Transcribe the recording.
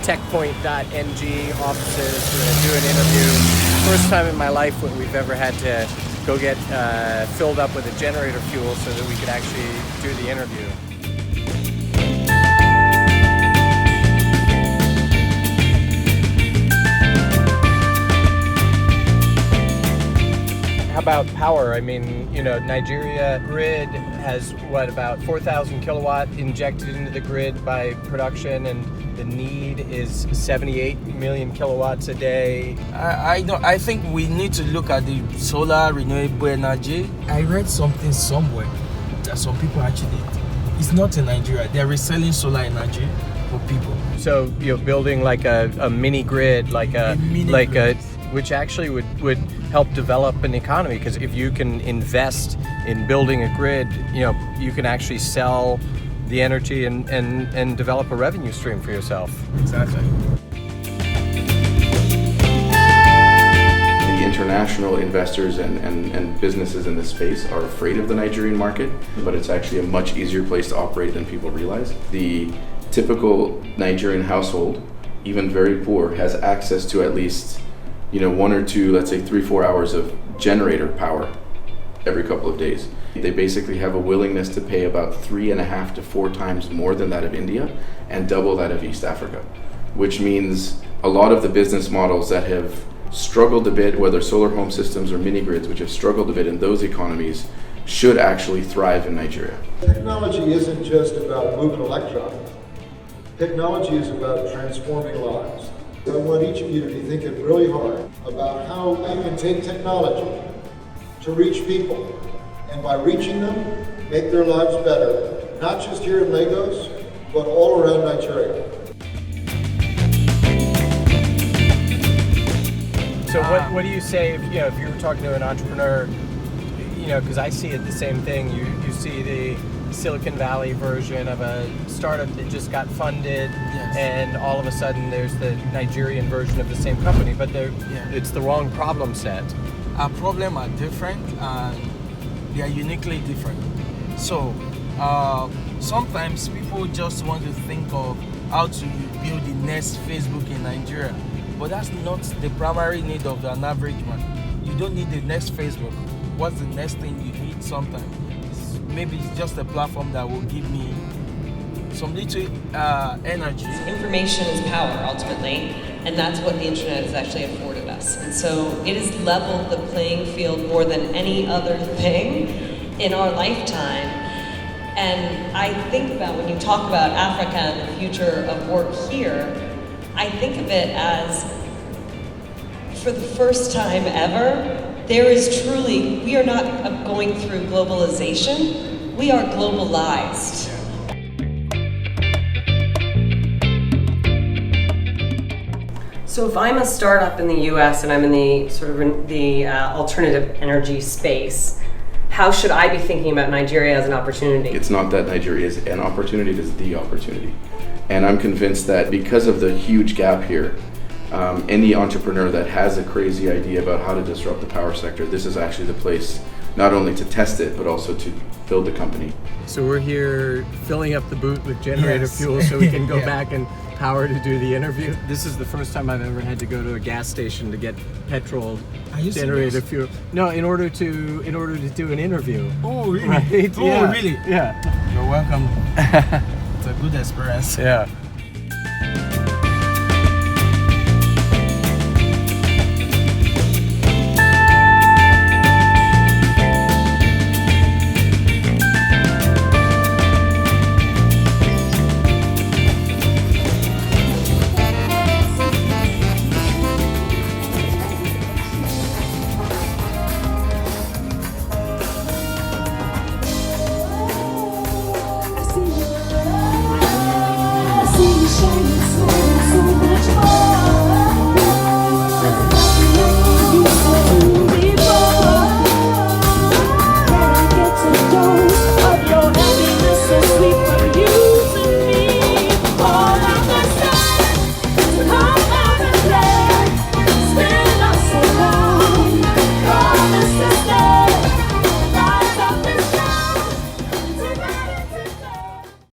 techpoint.ng offices. We're going to do an interview. First time in my life when we've ever had to go get filled up with a generator fuel so that we could actually do the interview. How about power? I mean, Nigeria grid has about 4,000 kilowatt injected into the grid by production, and the need is 78 million kilowatts a day. I think we need to look at the solar renewable energy. I read something somewhere that some people actually, it's not in Nigeria, they're reselling solar energy for people. So building like a mini grid, which actually would help develop an economy, because if you can invest in building a grid, you can actually sell the energy and develop a revenue stream for yourself. Exactly. The international investors and businesses in this space are afraid of the Nigerian market, but it's actually a much easier place to operate than people realize. The typical Nigerian household, even very poor, has access to at least 1 or 2, let's say 3-4 hours of generator power every couple of days. They basically have a willingness to pay about 3.5 to 4 times more than that of India and double that of East Africa, which means a lot of the business models that have struggled a bit, whether solar home systems or mini grids, which have struggled a bit in those economies, should actually thrive in Nigeria. Technology isn't just about moving electrons. Technology is about transforming lives. I want each of you to be thinking really hard about how you can take technology to reach people, and by reaching them, make their lives better, not just here in Lagos, but all around Nigeria. So what do you say if you were talking to an entrepreneur, because I see it the same thing, you see the Silicon Valley version of a startup that just got funded, yes, and all of a sudden there's the Nigerian version of the same company, but it's the wrong problem set. Our problems are different and they are uniquely different. So sometimes people just want to think of how to build the next Facebook in Nigeria, but that's not the primary need of an average man. You don't need the next Facebook. What's the next thing you need sometimes? Maybe it's just a platform that will give me some little energy. Information is power, ultimately, and that's what the internet has actually afforded us. And so it has leveled the playing field more than any other thing in our lifetime. And I think about, when you talk about Africa and the future of work here, I think of it as, for the first time ever, there is truly, we are not going through globalization, we are globalized. So if I'm a startup in the US and I'm in the alternative energy space, how should I be thinking about Nigeria as an opportunity? It's not that Nigeria is an opportunity, it is the opportunity. And I'm convinced that because of the huge gap here, any entrepreneur that has a crazy idea about how to disrupt the power sector, this is actually the place not only to test it, but also to build the company. So we're here filling up the boot with generator fuel so we can go back and power to do the interview. This is the first time I've ever had to go to a gas station to get petrol generator fuel. No, in order to do an interview. Oh, really? Right? Oh, really? Yeah. You're welcome. It's a good experience. Yeah.